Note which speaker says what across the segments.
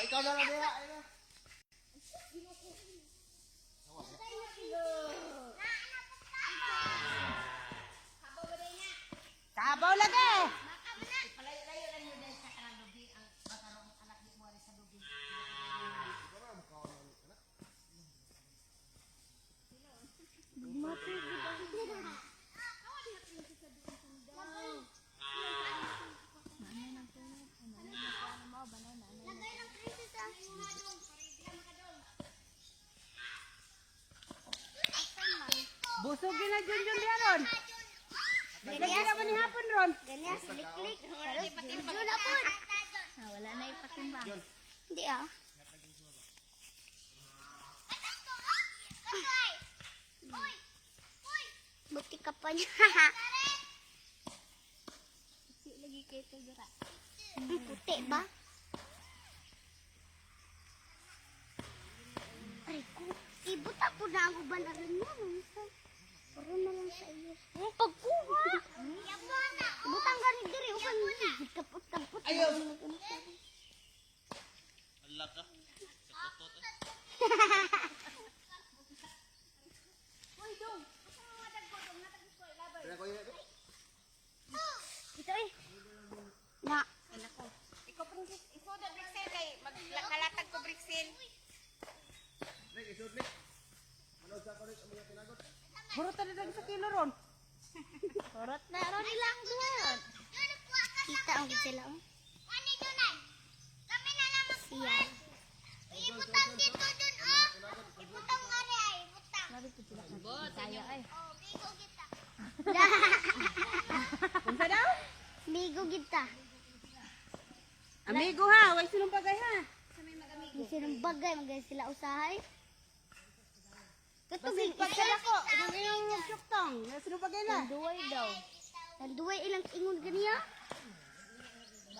Speaker 1: ikaw na lang diha. Ay na.
Speaker 2: Sabaw lagi.
Speaker 3: Palayo-layo lang yun sa kanang lubi ang bakarong anak ni mo sa lubi.
Speaker 2: Busog na Junjun diya ron. Lagi naman ni hapon ron.
Speaker 4: Ganyan, silik-lik.
Speaker 3: Yun na po. Wala na ipatimbang.
Speaker 4: Hindi ah. Buti ka pa niya.
Speaker 3: Lagi kayo tigura.
Speaker 4: Puti ba? Ay ko, ibuta po na ako balaran mo. Puro na lang sa iyo. Pagkuha! Ibutang ka rin diri. Upan mo. Kapot-kapot.
Speaker 1: Ayaw.
Speaker 5: Ala ka. Sa putot eh.
Speaker 1: Kaya ko yun.
Speaker 4: Ito eh. Na.
Speaker 3: Ikaw princess, ikaw da Brixel kay magkalatag ko Brixel.
Speaker 1: Nek, isod nek. Manood sa konek ang mga tinagot.
Speaker 2: Burot na dito sa kilo ron.
Speaker 4: Kurot na ron ilang doon. Kita ang sila. Siya. Ibutang dito dun oh. Ibutang ngari ay ibutang.
Speaker 3: Saya ay.
Speaker 4: Oh, bigo kita.
Speaker 2: Unsa daw?
Speaker 4: Bigo kita.
Speaker 2: Amigo ha, way sinong bagay ha.
Speaker 4: Yung sinong bagay, magay sila usahay.
Speaker 2: Basig pagka ako, yung syuktong. Sinong bagay na?
Speaker 4: Tanduay daw. Tanduay ilang ingon ganiya?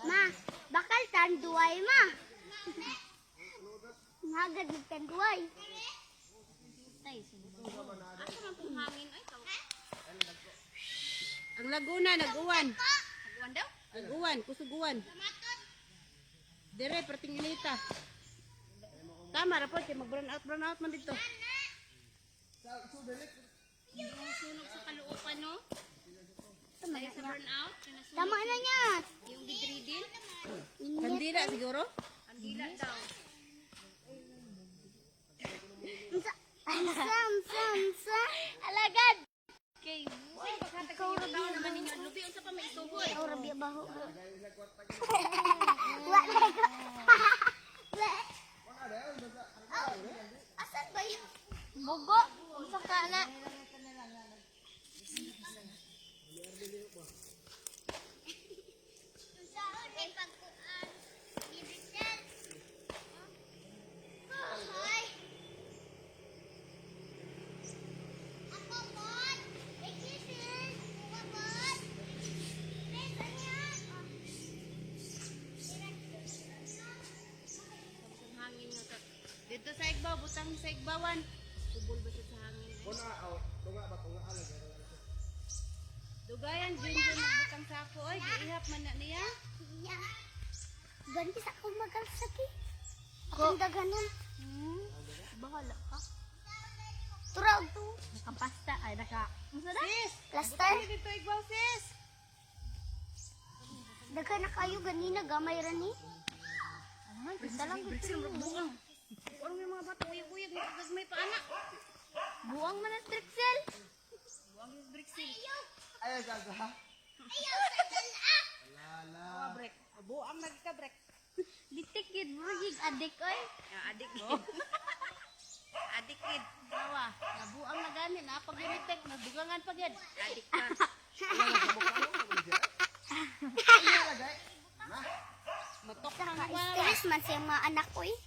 Speaker 4: Ma, bakal tanduay ma. Magad ng tanduay.
Speaker 3: Tay, asa man pong hangin ay taw.
Speaker 2: Ang Laguna, nag-uwan.
Speaker 3: Agwan daw?
Speaker 2: Nag-uwan, kusuguan. Dire, perting inita. Tama, rapot, kaya mag-brown out man dito.
Speaker 3: Sunog sa kaluupan no? Tayo sa burnout.
Speaker 4: Tama na niya.
Speaker 3: Yung bedridden.
Speaker 2: Kandila siguro?
Speaker 3: Ang dila daw.
Speaker 4: Ansa. Alagad.
Speaker 3: Kay Uy, paghatag sa iyo daw naman ninyo. Lubi, unsa pa may isuhoy?
Speaker 4: Oh, rabi baho. Asan ba yun? Bogo. Unsa ka na?
Speaker 3: Ang hangin nga ka. Dito sa igbaw, butang sa igbawan. Subol ba siya sa hangin?
Speaker 1: Kuna aw, tunga ba tunga alag.
Speaker 3: Dugayan, Junjun, nagbutang sa ako. Ay, giihap man na niya.
Speaker 4: Iya. Ganti sa akong magalsaki. Akong daganan.
Speaker 3: Bahala ka.
Speaker 4: Turag to.
Speaker 3: Nakapasta, ay naka.
Speaker 4: Sis. Plaster.
Speaker 3: Ay, dito igbaw, sis.
Speaker 4: Daghan na kayo ganina gamay ra ni.
Speaker 3: Ay, basta lang gusto mo. Buang. Ano yung mga bata, uyag-uyag, magagmay pa anak.
Speaker 4: Buang man ang Trixel.
Speaker 3: Buang yung Brixel.
Speaker 1: Ayaw gaga.
Speaker 4: Ayaw sa dala.
Speaker 1: Lala.
Speaker 2: Break. Buang lagi ka break.
Speaker 4: Litikid burgig adik oy.
Speaker 3: Adik kid. Adik kid.
Speaker 4: Tawa. Nabuang na gani na pag litik nadugangan pa gid.
Speaker 3: Adik ka.
Speaker 1: Ayaw lagay.
Speaker 2: Matok
Speaker 4: Sa
Speaker 2: ka nga.
Speaker 4: stress man sa mga anak ko eh.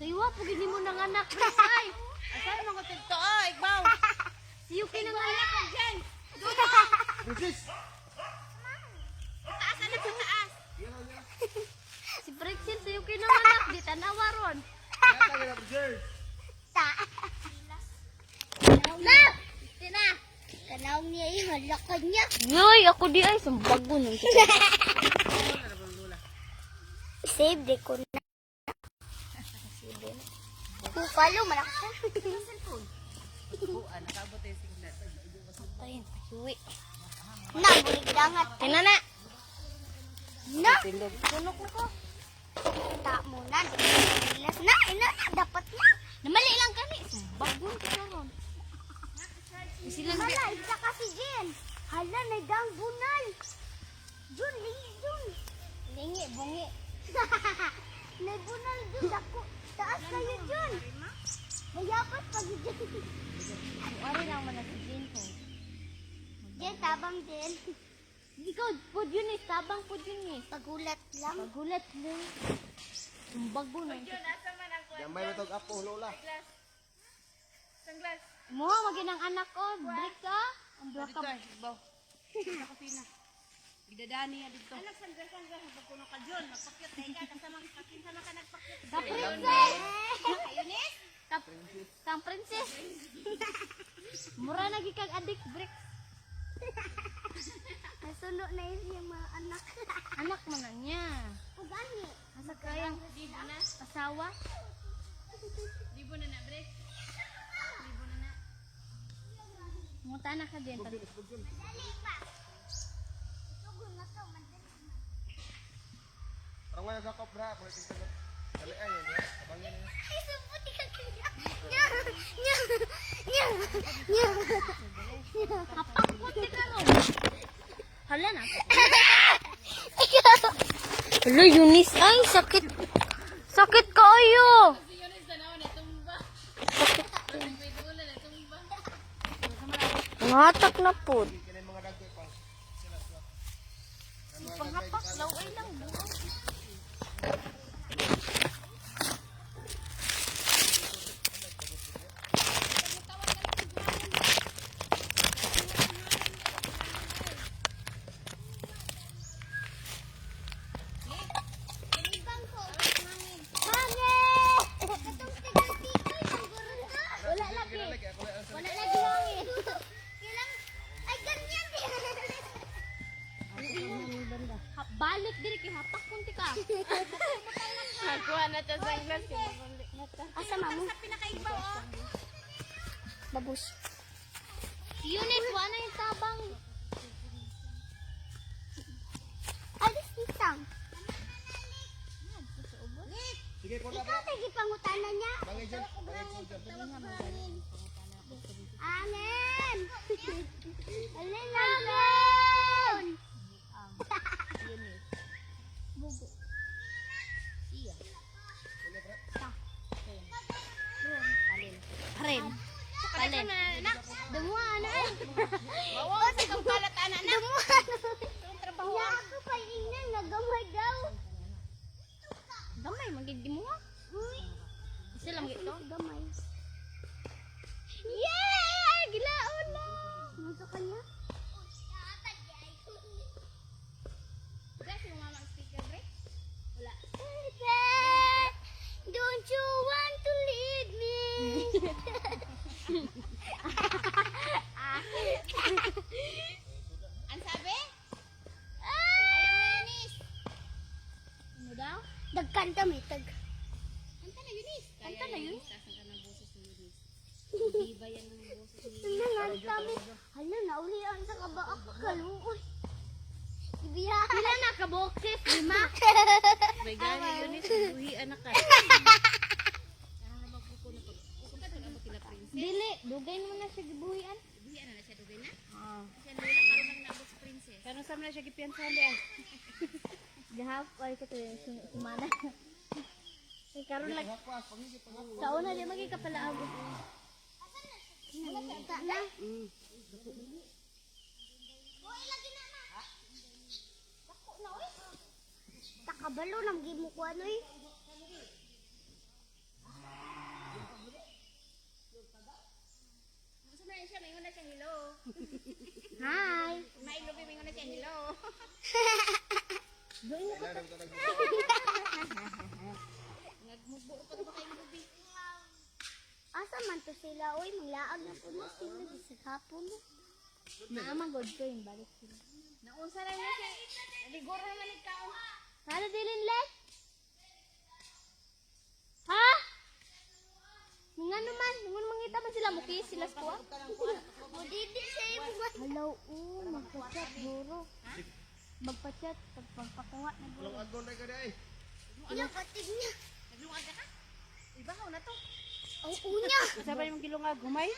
Speaker 4: Saywa pag hindi mo nang anak ay.
Speaker 2: Asan mo ko tito? Oh, igbaw.
Speaker 4: Siyuki nang anak ko diyan.
Speaker 1: Princess.
Speaker 3: Taas na sa taas.
Speaker 4: Si Trixel siyuki nang anak di tanawa ron.
Speaker 1: Yata ka na preserve.
Speaker 4: Ta. Na. Tina. Tanaw niya eh, halakan niya. Yoy, ako di ay, sambago nung kita. Save de ko na. Follow man ako.
Speaker 2: Buwan, nakabot yung signal.
Speaker 3: Ayun, hiwi.
Speaker 4: Na, bulig dangat.
Speaker 3: Tingnan na.
Speaker 4: Na,
Speaker 2: Tindog.
Speaker 3: Tunok na ko.
Speaker 4: ta mo na. Bilas na, ina na, dapat na.
Speaker 3: Namali lang kani. Bagon ka karon. Isilang di.
Speaker 4: Hala, isa kasi Jen. Hala, nagang bunal. Jun, lingi, Jun.
Speaker 3: Lingi, bungi.
Speaker 4: Nagbunal Jun, ako. Taas kayo Jun. Mayapat pag Jun.
Speaker 3: Ari lang man na si Jin ko.
Speaker 4: Jen, tabang Jen.
Speaker 3: Ikaw, pod yun eh. Tabang pod yun eh.
Speaker 4: Pagulat lang.
Speaker 3: Pagulat lang. Bago na.
Speaker 1: Gamay mo tog apo lola.
Speaker 3: Mo, maginang anak ko. Break ka. Ang break ka.
Speaker 2: Baw. Sa kusina. Idadani ya dito. Anak sangga-sangga habang kuno ka John, magpakyat na ka kasama ka nagpakyat.
Speaker 3: Sa princess.
Speaker 4: Ayunis.
Speaker 3: Kang princess. Mura na gikag adik break.
Speaker 4: Nasundo na yun yung mga anak.
Speaker 3: Anak mo na niya.
Speaker 4: O gani.
Speaker 3: Asa kayang asawa?
Speaker 2: Libo na break. Libo na.
Speaker 3: Munta na ka din.
Speaker 4: Dali pa. Sugo na to, madali.
Speaker 1: Parang nga nagakop bra, kung ito sagot. Dali ay, yun, abangin niya.
Speaker 4: Ay, subuti ka kaya. Nya, nya, nya, nya.
Speaker 3: Kapangkot ka karon. Hala na. Hala, Eunice. Ay, sakit. Sakit kayo. Ngatak na po.
Speaker 1: Kaya yung mga dagko pa.
Speaker 3: Panghapak daw ay lang.
Speaker 4: Wala lagi. Wala lagi hangin. Kailang, ay ganyan din.
Speaker 3: Balik diri kay hapak kunti ka.
Speaker 2: Nagkuha na ta sa glass kay
Speaker 4: Asa mamu?
Speaker 3: Babus. Unit 1 na yung tabang.
Speaker 4: Alis nisang.
Speaker 1: Sige, kung na
Speaker 4: Ikaw tagi pangutanan niya.
Speaker 1: bangin dyan. Bangin dyan.
Speaker 4: Angin. Alin lang.
Speaker 3: Bugo. Iya. Karen. Kalen. Dumuha na ay.
Speaker 2: Bawa sa kampalat ana na.
Speaker 4: Trabaho. Ako pa ingnan nagamay daw.
Speaker 3: Gamay magigdi mo ha. Isa lang ito.
Speaker 4: Gamay.
Speaker 3: Yeah! Gilaon na.
Speaker 4: Ano sa kanya?
Speaker 3: Guys, yung mama speaker break. Wala.
Speaker 4: Don't you want to leave me?
Speaker 3: Ang sabi? Ayaw mo Eunice. Ano daw?
Speaker 4: Dagkan kami, tag.
Speaker 3: Anta na Eunice. Anta na Eunice. Tasan ka ng boses ni Eunice. Diba yan ng boses ni Eunice?
Speaker 4: Nangan kami. Hala, naulian sa kabaak. Kaluoy. Ibiyahan.
Speaker 3: Pila na ka bokses? 5?
Speaker 2: May gani yun ito, buhi anak ka.
Speaker 3: Dili, dugay mo na siya gibuhian.
Speaker 2: Buhi ana na siya dugay na.
Speaker 3: Ah.
Speaker 2: Siya lola karon lang naabot sa princess. Karon sa man na siya gipiansahan di ay.
Speaker 3: Gahap ay ka to sumana. Karon lang. Sa una di magi ka pala abot.
Speaker 4: Nakita na. Takabalo nang gimukuan oy.
Speaker 2: Gusto na siya mingon na siya hello.
Speaker 3: Hi.
Speaker 2: Mailo bi mingon na siya hello. Nagmubo pa ba kayo gabi?
Speaker 4: Asa man to sila oy, maglaag na po na sila sa hapon.
Speaker 3: Naamang god ko yung balik sila.
Speaker 2: Naunsa na niya siya. Ligor na man ikaw.
Speaker 3: Hala dilin let. Ha? naman. Nung mangita man sila, mukis sila squad.
Speaker 4: Mudidi sa iyo.
Speaker 3: Hello, magpa-chat, guro. Magpa-chat, pagpakuha na guro.
Speaker 1: Long agon na ka dai.
Speaker 4: Ilang patig niya.
Speaker 2: Naglungag ka? Ibahaw na to.
Speaker 4: Ang unya.
Speaker 2: Sabay mong gilungag, humay?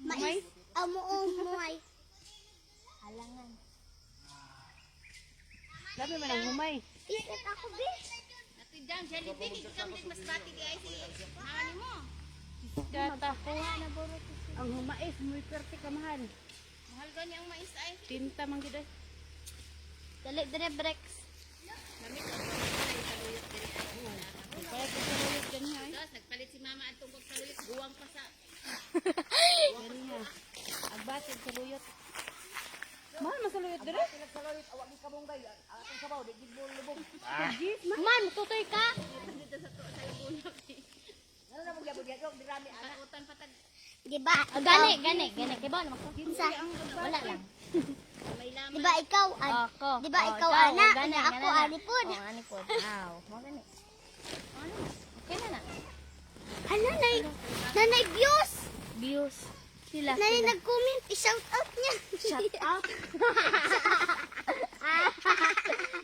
Speaker 4: Mais. Amo umuhay.
Speaker 3: Halangan.
Speaker 2: Labi man ang humay.
Speaker 4: Isit ako, be.
Speaker 2: Ito dyan, jellyfish. Ikaw din mas bati kaya si mahal mo. Kata.
Speaker 3: Magpakuha na guro.
Speaker 2: Ang humais, muy perte ka mahal.
Speaker 4: Mahal gani ang mais ay.
Speaker 2: Tinta man gid ay.
Speaker 3: Dali, dire, Brex.
Speaker 2: Nagpalit ko sa luyot ganyan ay. Nagpalit si mama at tungkol sa luyot. Buwang pa sa... Ganyan. Agbatid sa luyot. Mahal mo sa luyot dire?
Speaker 3: Man, tutoy ka.
Speaker 4: Di ba?
Speaker 3: Gani. Kaya ba,
Speaker 4: Kinsa?
Speaker 3: wala lang.
Speaker 4: Di ba ikaw?
Speaker 3: Ako.
Speaker 4: Di ba ikaw,
Speaker 3: ikaw,
Speaker 4: ana?
Speaker 3: gani,
Speaker 4: Ana ako,
Speaker 3: gani na.
Speaker 4: anipod.
Speaker 3: Oo, anipod. Wow. Mo gani. Okay na na.
Speaker 4: Hala, nanay views.
Speaker 3: Views. Sila.
Speaker 4: Nanay nag-comment. I-shout out niya.
Speaker 3: Shut up.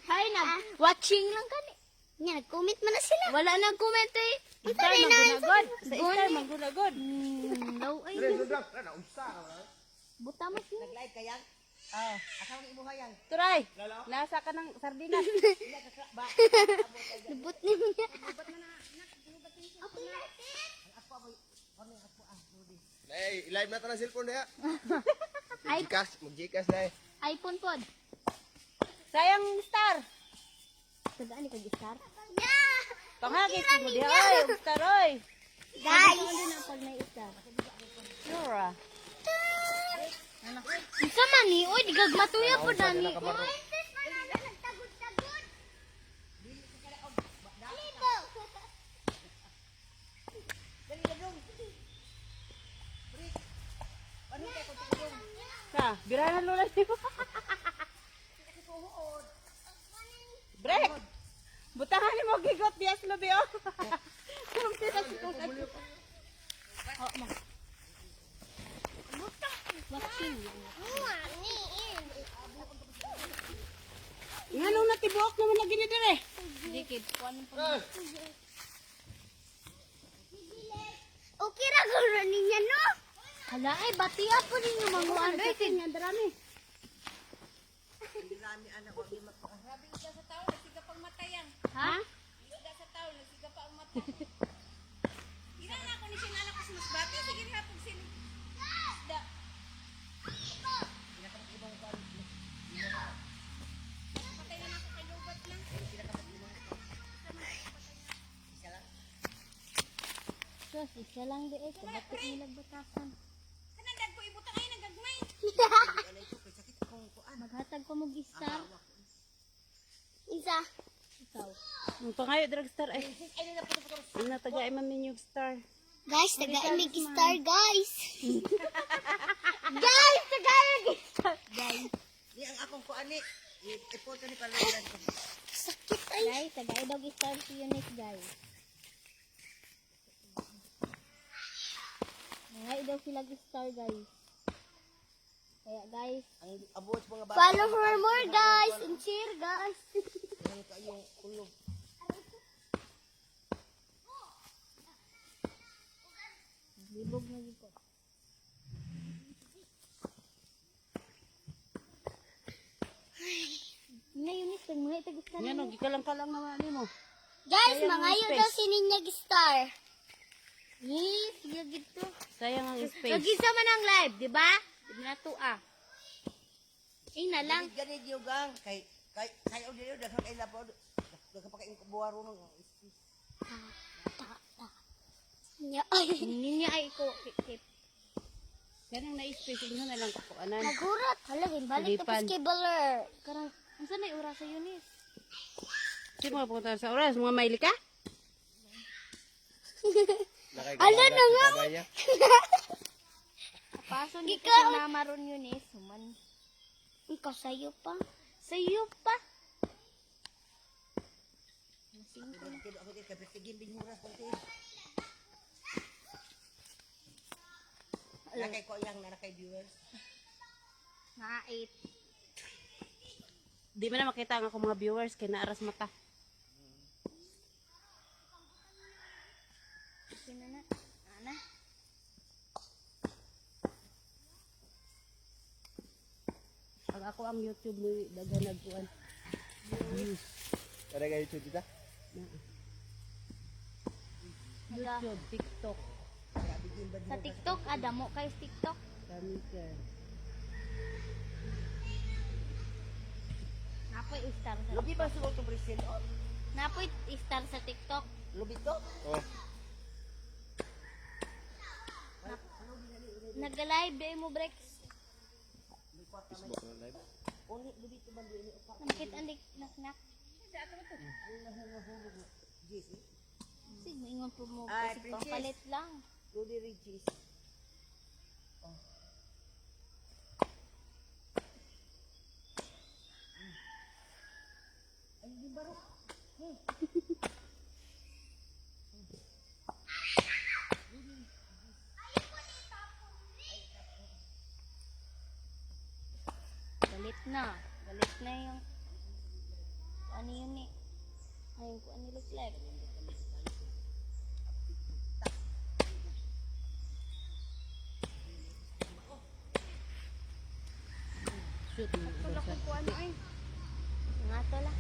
Speaker 3: Hay na. Watching lang kani.
Speaker 4: Nga, nag-comment man na sila.
Speaker 3: Wala nang comment eh.
Speaker 2: Star maggunagod. Sa star maggunagod.
Speaker 3: No, ay.
Speaker 1: Dire sudrak na unsa ka ba?
Speaker 3: Buta mo siya.
Speaker 2: Nag-live ka yan? Oo. Asawang ibuhayan. Turay! Lasa ka ng sardinas.
Speaker 4: Lubot niya.
Speaker 1: Nay, live na ta ng cellphone diha. Mag-Gcash dai.
Speaker 3: iPhone pod.
Speaker 2: Sayang star.
Speaker 3: Tagaan ni kag-star.
Speaker 2: Panghagis mo diha. Oy, star oy.
Speaker 4: Guys.
Speaker 3: Ano na pag na-star?
Speaker 2: Sure ah.
Speaker 3: Isa man ni, oy, di gagmatuya po na ni.
Speaker 2: Sa, birahan lula niyo. Break! Butangan ni mo gigot bias lobi oh.
Speaker 3: Watching.
Speaker 2: Nganong natibok naman lagi ni dire.
Speaker 3: Dikit.
Speaker 4: Okay ra guro niya, no?
Speaker 3: Hala ay, batiya po ninyo mga ano.
Speaker 2: Kanya drami.
Speaker 3: Ha? Sus, isa lang di eh. Kabati nilang batasan. Maghatag ko mag-star.
Speaker 4: Isa.
Speaker 3: Ikaw.
Speaker 2: Ang pangayo drugstore ay. Ang natagay man ninyo star.
Speaker 4: Guys, tagaan may star, guys.
Speaker 3: Guys, tagay mag-star. Guys.
Speaker 2: Di ang akong kuani. Ipoto ni palayan ko.
Speaker 4: Sakit ay.
Speaker 3: Guys, tagay daw star si Eunice, guys. Tagay daw sila star, guys. Kaya, guys.
Speaker 2: Ang abot mga bata.
Speaker 4: Follow for more, guys. And share, guys.
Speaker 2: Ang kayong kulog.
Speaker 3: Libog na dito. Ngayon, ito, mga itagistan.
Speaker 2: Yan o, gikalang-kalang naman mo.
Speaker 4: Guys,
Speaker 2: Sayang
Speaker 4: mga
Speaker 2: ang
Speaker 4: yun
Speaker 2: space.
Speaker 4: daw sininyag star.
Speaker 3: Yes, sige gito.
Speaker 2: Sayang ang space.
Speaker 3: Nagisa man ang live, di ba? Di na to ah. Na lang.
Speaker 2: Ganit yung gang. Kay o dito, daghang kay lapod. Daghang pa kay buwaro nung.
Speaker 4: Nya ay.
Speaker 3: Ninya ay ko. Kip.
Speaker 2: Yan ang na-space. Ino na lang kapuanan.
Speaker 4: Nagurat. Halagin, balik
Speaker 2: Lipan.
Speaker 4: tapos kibler.
Speaker 3: Karang, unsa na yung oras sa Eunice?
Speaker 2: Kasi mga pupunta sa oras. Mga maili ka?
Speaker 4: Ano na nga?
Speaker 3: Pason dito
Speaker 4: Ikaw.
Speaker 3: sa namaron Eunice. Human.
Speaker 4: Ikaw sa'yo pa.
Speaker 3: Sa'yo pa.
Speaker 2: Nakay ko yang na kay viewers.
Speaker 3: Na 8.
Speaker 2: Di man na makita ang ako mga viewers kay naaras mata.
Speaker 3: Sino na? Ana?
Speaker 2: Pag ako ang YouTube ni dagan nagkuan.
Speaker 1: Ada kayo YouTube kita?
Speaker 2: YouTube, TikTok.
Speaker 3: Sa TikTok, adamo kayo sa TikTok.
Speaker 2: Kami ka.
Speaker 3: Napoy star sa
Speaker 2: Lugi pa sa to present on.
Speaker 3: Napoy star sa TikTok.
Speaker 2: Lugi to.
Speaker 1: Oh.
Speaker 3: Nag-live day mo breaks.
Speaker 1: Facebook na live.
Speaker 2: Uli lugi to ba ni upa.
Speaker 3: Nakit andik nak. Sig maingon po mo
Speaker 2: Ay,
Speaker 3: kasi
Speaker 2: princess.
Speaker 3: papalit lang.
Speaker 2: Ludi Regis.
Speaker 3: Galit na. Galit na yung ano yun eh. Ayun ko ano reflect.
Speaker 2: Shoot mo.
Speaker 3: Nga to lang.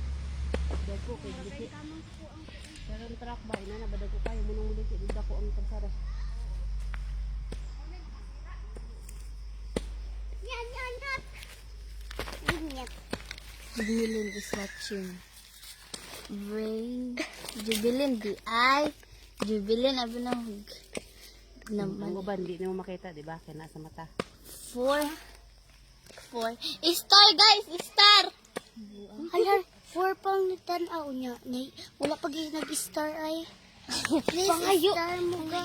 Speaker 2: Dago kay giti. Pero ang truck ba ina na badago kayo mo nang uli kay dako ang kalsada.
Speaker 4: Yan.
Speaker 3: Jubilin is watching. Brain. Jubilin di ay. Jubilin abi na hug.
Speaker 2: Ang
Speaker 3: Naman.
Speaker 2: uban di mo makita di ba kay nasa mata.
Speaker 3: 4. Star guys, star.
Speaker 4: Hala, 4 pang natanaw niya. Wala pag nag-star ay. Please,
Speaker 3: Pangayo.
Speaker 4: star mo ka.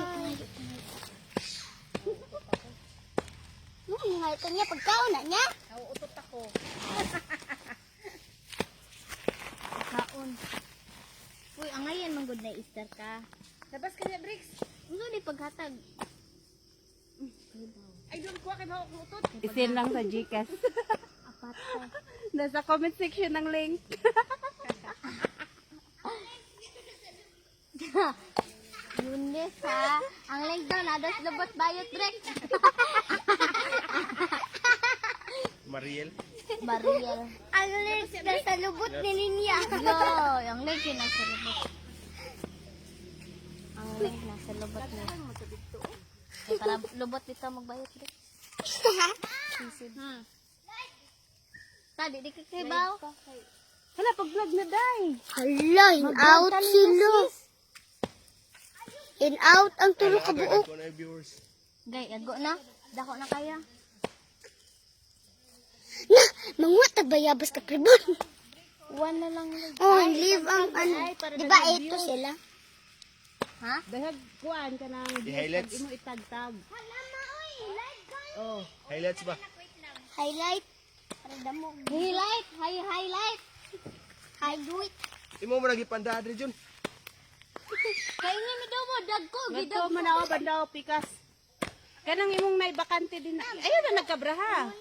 Speaker 4: Nga ito niya, pagkaon na niya.
Speaker 3: Nauutot ako. Kaon. Uy, angayan man good na star ka.
Speaker 2: Labas ka na bricks.
Speaker 3: Ano ni paghatag?
Speaker 2: Ay doon ko kay mao utot. Isin lang sa Gcash.
Speaker 3: Apat ka.
Speaker 2: Nasa comment section ng link.
Speaker 3: Yunis ha. Ang link daw na dos lubot bayot break.
Speaker 1: Mariel.
Speaker 3: Mariel.
Speaker 4: Ang link na sa lubot ni Linya.
Speaker 3: Yo, ang link yun nasa lubot. Ang link nasa lubot niya. Eh, para lubot dito magbayot break. Sisig. Tadi di kikibaw.
Speaker 2: Hala pag vlog na day.
Speaker 4: Hala, in-out sila. In-out ang tulo ka buok.
Speaker 1: Ako na yung viewers.
Speaker 3: Gay, ago na. Dako na kaya.
Speaker 4: Na, mga tagbayabas ka pribon.
Speaker 3: One na lang.
Speaker 4: Oh, leave ang ano. Di ba ito sila?
Speaker 3: Ha?
Speaker 2: Dahag kuan ka nang
Speaker 1: I-highlights.
Speaker 2: imo itagtag. Oh,
Speaker 1: Highlights ba?
Speaker 4: Highlight. Para damo.
Speaker 3: Highlight. Highlight.
Speaker 4: Highlight.
Speaker 1: Imo mo lagi panda adre Jun.
Speaker 3: Kaya nga mi daw mo. Dagko.
Speaker 2: ito manawa bandaw pikas. Kanang imong naibakante din na. Ayun na nagkabraha.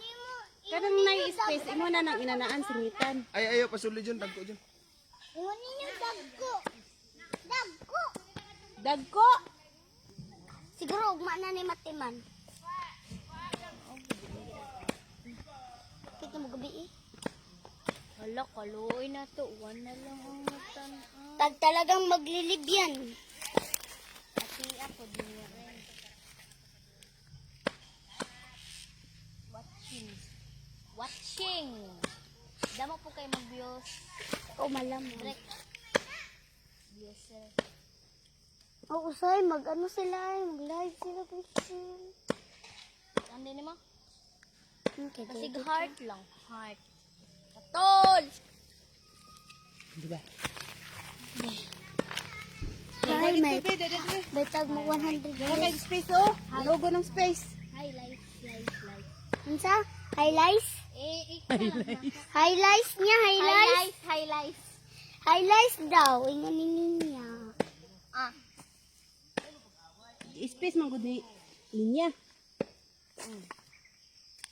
Speaker 2: Kanang nay space imo na nang inanaan singitan.
Speaker 1: Ay ayo pasuli Jun, tagko Jun.
Speaker 4: Iwan ninyo dagko. Dagko.
Speaker 2: Dagko.
Speaker 4: Siguro ugma na ni Matiman. Kita mo gabi eh.
Speaker 3: Hala, kaluoy na to. One na lang ang natan.
Speaker 4: Tag talagang maglilib yan.
Speaker 3: Ati ako din yan. Watching. Damo po kayo mag-views.
Speaker 4: O malam.
Speaker 3: Direct. Yes, sir.
Speaker 4: O usay, mag-ano sila mag-live sila.
Speaker 3: Ano din mo?
Speaker 4: Okay,
Speaker 3: Kasi heart lang. Heart. Patol!
Speaker 2: Di ba?
Speaker 4: Hi, may tag mo 100
Speaker 2: Kay space oh. Logo ng space.
Speaker 3: Highlight.
Speaker 4: Unsa? Highlights? Highlights niya, highlights.
Speaker 3: Highlights.
Speaker 4: Highlights daw. Ingon niya.
Speaker 3: Ah.
Speaker 2: Space man gud ni linya.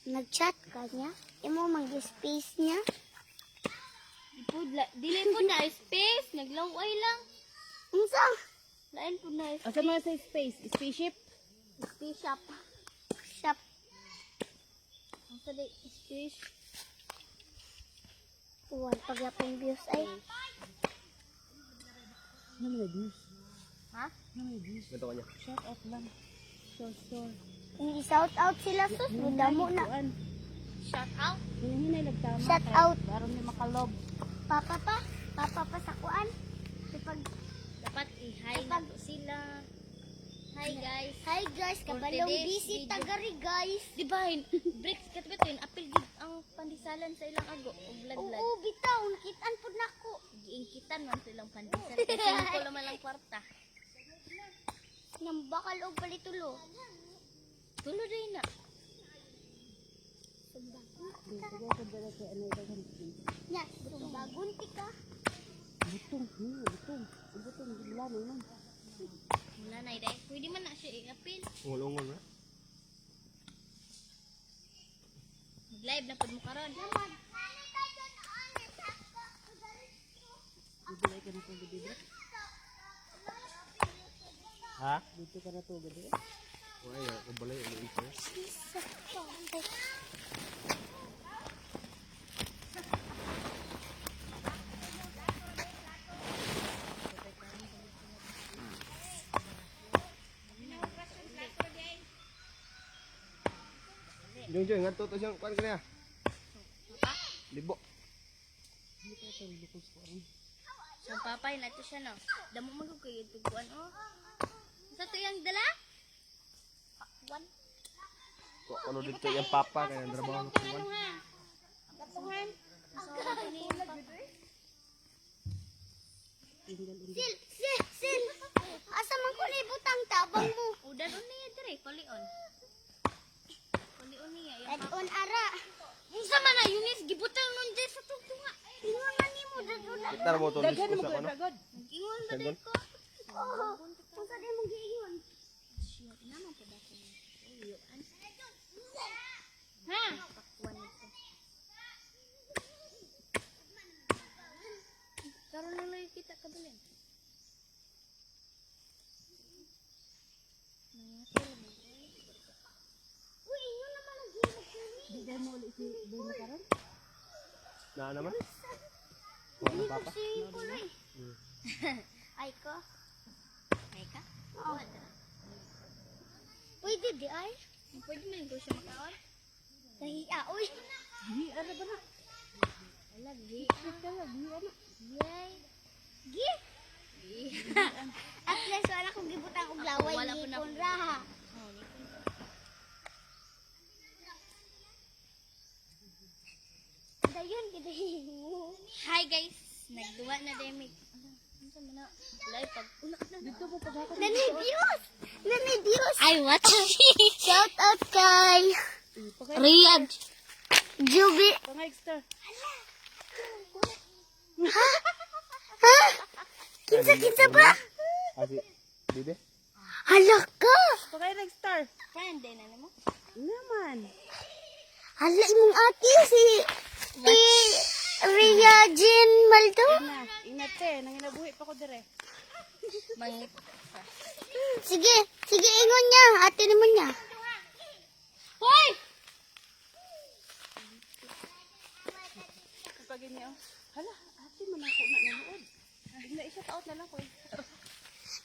Speaker 4: Nag-chat ka niya? Imo mag-space niya?
Speaker 3: Dili po na space, naglaway lang.
Speaker 4: Unsa?
Speaker 3: Lain po na
Speaker 2: Asa man sa space? Spaceship?
Speaker 3: space shop.
Speaker 4: Shop.
Speaker 3: Ang sada space.
Speaker 4: Uwan, pagyapong views ay.
Speaker 2: Ano may views?
Speaker 3: Ha?
Speaker 2: Ano may views?
Speaker 1: Ganito kanya.
Speaker 2: Shout out lang. Store.
Speaker 4: Hindi shout out sila sus. Mudamo na.
Speaker 2: Kuan.
Speaker 3: Shout out.
Speaker 2: Hinay nagtama.
Speaker 4: Shout out.
Speaker 2: Baron ni makalob.
Speaker 4: Papa pa. Papa pa sa kuan. Kapag,
Speaker 3: Dapat i-hi na to sila. Hi guys.
Speaker 4: hi guys, kabalong
Speaker 3: today's
Speaker 4: busy
Speaker 3: video.
Speaker 4: tagari guys.
Speaker 3: Di ba, breaks katbit apil gid ang pandisalan sa ilang ago og vlog.
Speaker 4: Oo, bitaw. Nakitaan po na ko.
Speaker 3: Giingkitan man silang pandesal kasi ko naman lang kwarta.
Speaker 4: Nang bakal o palitulo.
Speaker 3: Tulo din na.
Speaker 4: Nya, sumbagon ka.
Speaker 2: Butong. Butong. Bigla na yun.
Speaker 3: Wala na iday. Pwede man na siya i-apil.
Speaker 1: Ungol-ungol na.
Speaker 3: Mag-live na pud mo karon.
Speaker 2: Bibigay ka na to gabi bro.
Speaker 1: Ha?
Speaker 2: Dito ka na to gabi.
Speaker 1: Wala, kubalay. Ano ito? Jong, nganto to siyang kuan kanya. Libo.
Speaker 3: So papay na to siya no. Damo magug kay tuguan oh. Sa to yang dala? Pakwan.
Speaker 1: Kok ano dito yung papa kaya trabaho ng kuan.
Speaker 3: Katungan.
Speaker 4: Sil. Asa man ko libutang tabang mo.
Speaker 3: Udan niya dire palion. Palion niya yung
Speaker 4: Dadon ara.
Speaker 3: unsa man na yunis gibutang nun di sa tugtunga.
Speaker 4: Ingon nimo dadon.
Speaker 1: Kita mo to
Speaker 2: Daghan
Speaker 1: diskus
Speaker 2: mo
Speaker 1: ako
Speaker 2: ko
Speaker 1: no.
Speaker 2: dagod.
Speaker 3: Ingon ba
Speaker 1: Sagon.
Speaker 3: ko?
Speaker 4: Oo. Unsa di mong giingon?
Speaker 3: Siya naman po dako. Uyuan. Ha? Pakwan ito. Karon na lang kita kabilan.
Speaker 4: Uy, inyo naman ang gihimog ko ni.
Speaker 2: Di dahil mo ulit si Boy Makaron?
Speaker 1: Na naman. Wala na papa.
Speaker 4: Si Puray. Ay ko.
Speaker 3: Ay ka?
Speaker 4: Oo. Pwede di ay.
Speaker 3: Pwede man ko siya makaon.
Speaker 4: Nahiya. Uy.
Speaker 2: Di, ano ba na?
Speaker 3: Wala, di.
Speaker 4: Yay. Gi. At least wala kong gibutang og laway
Speaker 3: Wala
Speaker 4: ni
Speaker 3: po na-
Speaker 4: Konra. Dayon gidahin mo.
Speaker 3: Hi guys, nagduwa na demi. Ano man na? Live pag una na.
Speaker 2: Dito mo paghakot.
Speaker 4: Nanay Dios.
Speaker 3: I watch.
Speaker 4: Shout out kay
Speaker 3: Riyadh.
Speaker 4: Juby.
Speaker 2: Pangay star.
Speaker 4: Ha? Kinsa ba?
Speaker 1: Asi. Bibi.
Speaker 4: Hala ka.
Speaker 2: Pangay star.
Speaker 3: Friend din na mo.
Speaker 2: Naman.
Speaker 4: Hala imong ate si Ria Jean Maldo.
Speaker 2: Na, ingat eh. Nanginabuhi pa ko dire.
Speaker 3: Mangit.
Speaker 4: Sige ingon niya. Ate naman niya.
Speaker 3: Hoy!
Speaker 2: Kapag niya, hala, ate man ako na nanood. Bigla i-shout out na lang ko eh.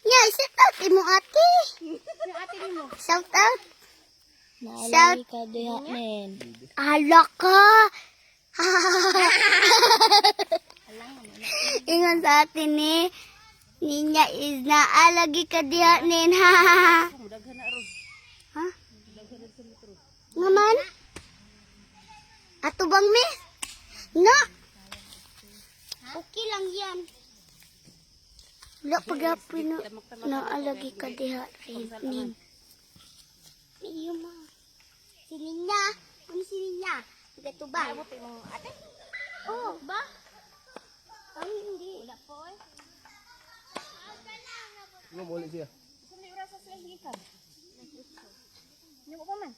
Speaker 4: Nya, shout out imong ate.
Speaker 2: Yung ate ni mo.
Speaker 4: Shout out.
Speaker 3: Naalala ka diha men.
Speaker 4: Hala ka.
Speaker 3: Alang mo na.
Speaker 4: Ingon sa atin ni Ninya is naalagi ka diha nin.
Speaker 2: Daghan na ron.
Speaker 4: Ha? Ngaman? Ato bang mi? Na. Okay lang yan. Wala pag-apin na naalagi ka diha nin. Iyo ma. Si Ninya. Ano si Ninya? Gatubang.
Speaker 3: Mo imong ate?
Speaker 4: Oh, ba? Ang hindi.
Speaker 3: Wala po eh.
Speaker 1: Ano mo ulit siya?
Speaker 3: Sa may oras sa gikan. Nimo pa man.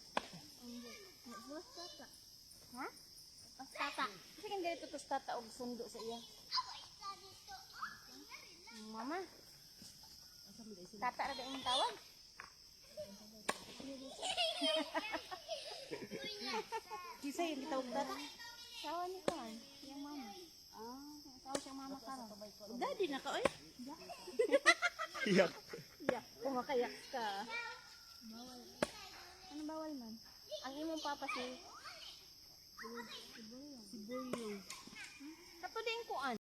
Speaker 3: Buwas tata.
Speaker 2: Ha?
Speaker 3: Buwas tata.
Speaker 2: Kasi kang ganito tos tata og sundo sa iya. Mama. Tata ra ba imong tawag? Kisa yung gitawag tata.
Speaker 3: Sawa ni Kuan. Yung mama.
Speaker 2: Ah,
Speaker 3: Sawa siyang mama karon.
Speaker 2: daddy na ka oy.
Speaker 1: Iyak.
Speaker 2: Yak, kumakayak ka.
Speaker 3: Ano bawal man? Ang imong papa si
Speaker 2: Si Boyong.
Speaker 3: Kato din Kuan.